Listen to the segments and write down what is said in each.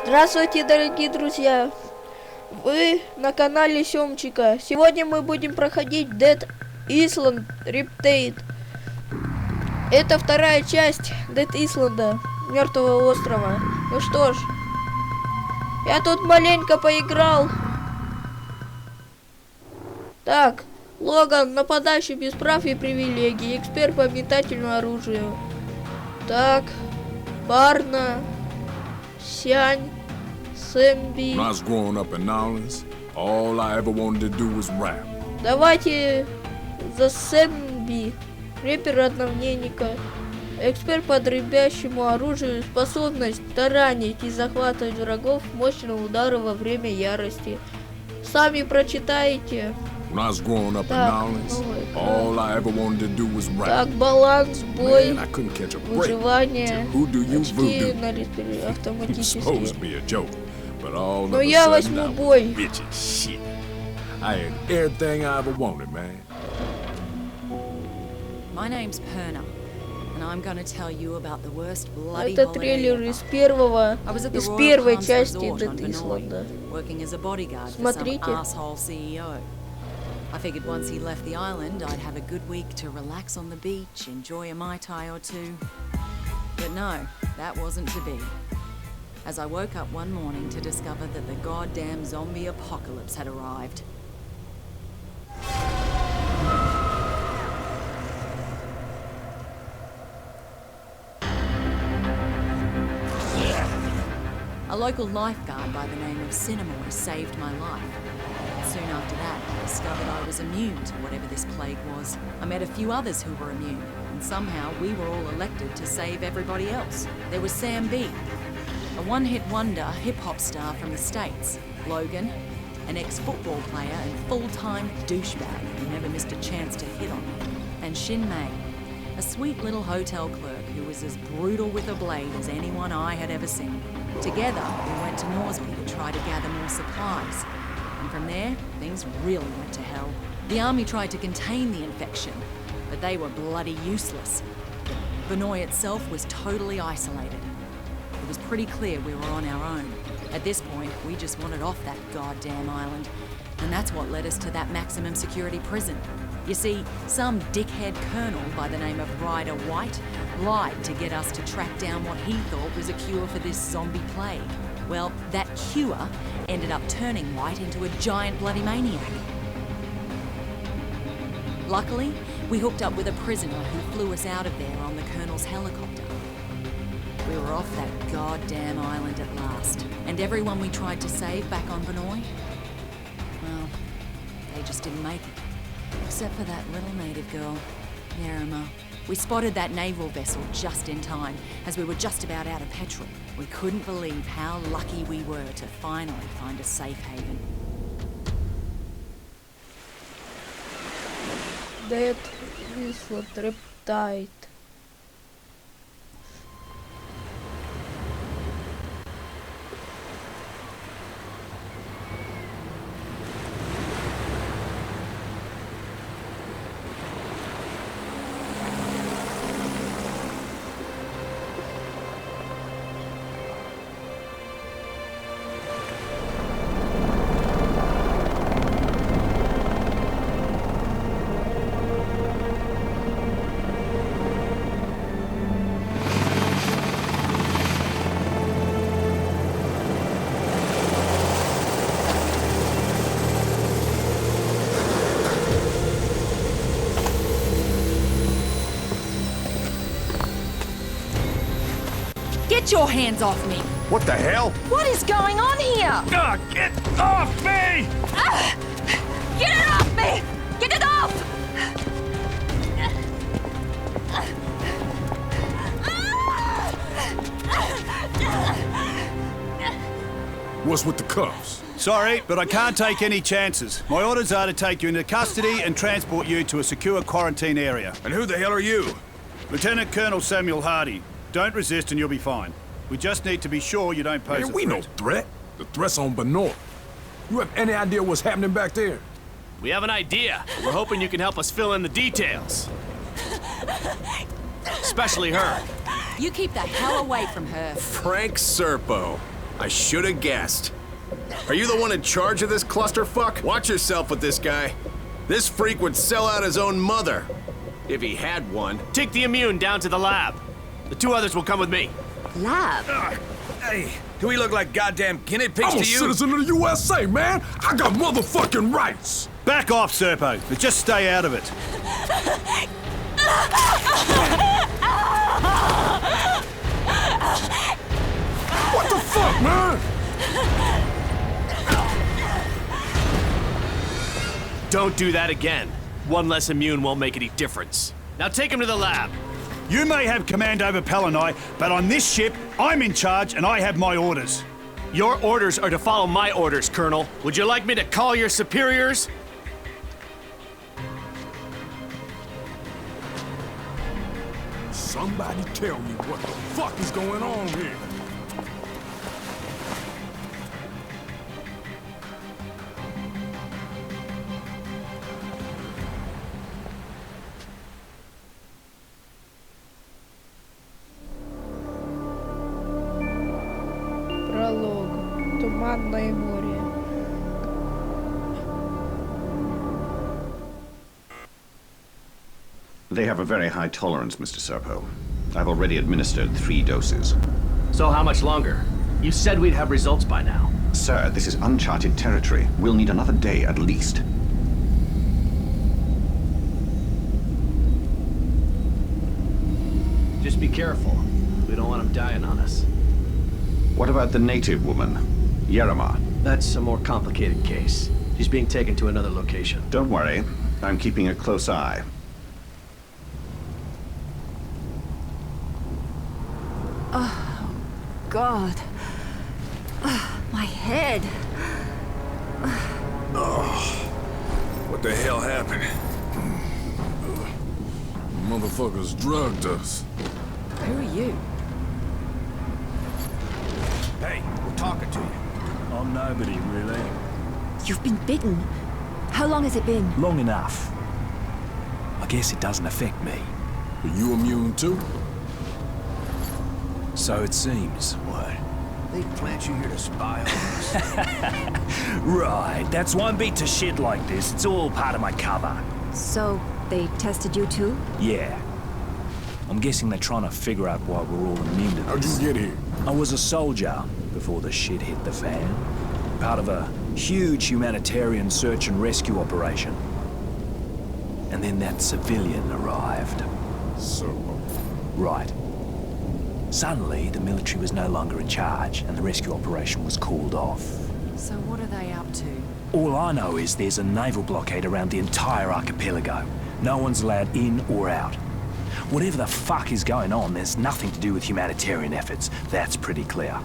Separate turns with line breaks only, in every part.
Здравствуйте, дорогие друзья! Вы на канале Сёмчика. Сегодня мы будем проходить Dead Island Riptide. Это вторая часть Dead Island, Мертвого острова. Ну что ж, я тут маленько поиграл. Так, Логан, нападающий без прав и привилегий, эксперт по метательному оружию. Так, Барна, Сянь, Сэмби. Давайте за Сэмби, рэпер-одновневника, эксперт по дробящему оружию, способность таранить и захватывать врагов мощного удара во время ярости. Сами прочитайте. Так, баланс, бой, выживание, очки на автоматически. Но я возьму бой. Это трейлер из первой части Dead Island. Смотрите.
I figured once he left the island, I'd have a good week to relax on the beach, enjoy a Mai Tai or two. But no, that wasn't to be. As I woke up one morning to discover that the goddamn zombie apocalypse had arrived. A local lifeguard by the name of Cinemoy saved my life. Soon after that, I discovered I was immune to whatever this plague was. I met a few others who were immune, and somehow we were all elected to save everybody else. There was Sam B, a one-hit wonder hip-hop star from the States. Logan, an ex-football player and full-time douchebag who never missed a chance to hit on me. And Shin Mei, a sweet little hotel clerk who was as brutal with a blade as anyone I had ever seen. Together, we went to Norsby to try to gather more supplies. And from there, things really went to hell. The army tried to contain the infection, but they were bloody useless. Vinoy itself was totally isolated. It was pretty clear we were on our own. At this point, we just wanted off that goddamn island. And that's what led us to that maximum security prison. You see, some dickhead colonel by the name of Ryder White lied to get us to track down what he thought was a cure for this zombie plague. Well, that cure ended up turning White into a giant bloody maniac. Luckily, we hooked up with a prisoner who flew us out of there on the Colonel's helicopter. We were off that goddamn island at last. And everyone we tried to save back on Vinoy, well, they just didn't make it. Except for that little native girl, Nerima. We spotted that naval vessel just in time, as we were just about out of petrol. We couldn't believe how lucky we were to finally find a safe haven.
Dead Island Riptide.
Get your hands off me!
What the hell?
What is going on here?
Get off me!
Get it off me! Get it off!
What's with the cuffs? Sorry, but I can't take any chances. My orders are to take you into custody and transport you to a secure quarantine area.
And who the hell are you?
Lieutenant Colonel Samuel Hardy. Don't resist and you'll be fine. We just need to be sure you don't pose a threat.
We no threat. The threat's on Benoit. You have any idea what's happening back there?
We have an idea. We're hoping you can help us fill in the details. Especially her.
You keep the hell away from her.
Frank Serpo. I should have guessed. Are you the one in charge of this clusterfuck? Watch yourself with this guy. This freak would sell out his own mother. If he had one.
Take the immune down to the lab. The 2 others will come with me.
Lab?
Hey, do we look like goddamn guinea pigs
I'm a
to you?
citizen of the USA, man. I got motherfucking rights.
Back off, Serpo, but just stay out of it.
What the fuck, man?
Don't do that again. 1 less immune won't make any difference. Now take him to the lab.
You may have command over Palanai, but on this ship, I'm in charge and I have my orders.
Your orders are to follow my orders, Colonel. Would you like me to call your superiors?
Somebody tell me what the fuck is going on here.
Пролог. Туманное море.
They have a very high tolerance, Mr. Serpo. I've already administered 3 doses.
So how much longer? You said we'd have results by now.
Sir, this is uncharted territory. We'll need another day at least.
Just be careful. We don't want him dying on us.
What about the native woman, Yerima?
That's a more complicated case. She's being taken to another location.
Don't worry. I'm keeping a close eye.
God. My head.
What the hell happened? Motherfuckers drugged us.
Who are you?
Hey, we're talking to you.
I'm nobody, really.
You've been bitten. How long has it been?
Long enough. I guess it doesn't affect me.
Are you immune too?
So it seems. What?
They plant you here to spy on us.
Right, that's why I'm beat to shit like this. It's all part of my cover.
So, they tested you too?
Yeah. I'm guessing they're trying to figure out why we're all immune to
How'd
this.
you get here?
I was a soldier before the shit hit the fan. Part of a huge humanitarian search and rescue operation. And then that civilian arrived.
So,
Right. Suddenly, the military was no longer in charge, and the rescue operation was called off.
So what are they up to?
All I know is there's a naval blockade around the entire archipelago. No one's allowed in or out. Whatever the fuck is going on, there's nothing to do with humanitarian efforts. That's pretty clear.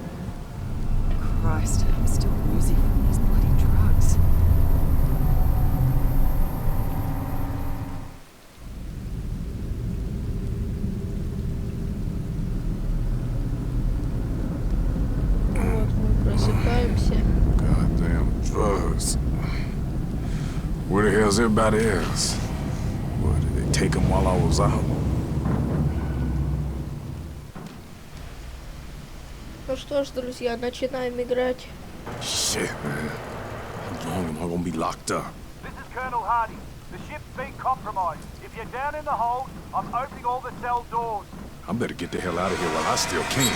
Christ, I'm still woozy from these bloody drugs.
Вот мы просыпаемся.
goddamn drugs. Where the hell's everybody else? What, did they take them while I was out?
Ну что ж, друзья, начинаем играть.
Shit, man. How long am I gonna be locked up?
This is Colonel Hardy. The ship's been compromised. If you're down in the hold, I'm opening all the cell doors.
I better get the hell out of here while I still can.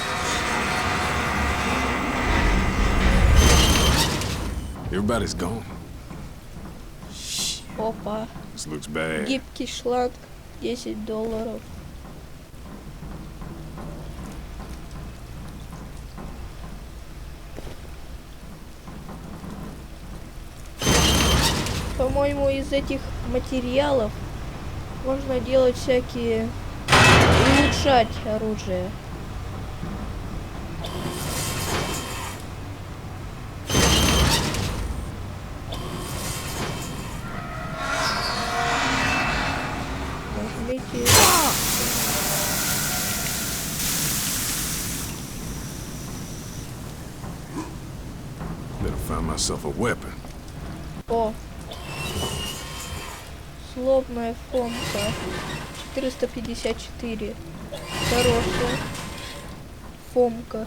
Everybody's gone.
Опа.
This looks bad.
Гибкий шланг. $10. По-моему, из этих материалов можно делать всякие... улучшать оружие. Нажмите.
Better find myself a weapon.
О. Злобная фомка. 454. Хорошая. Фомка.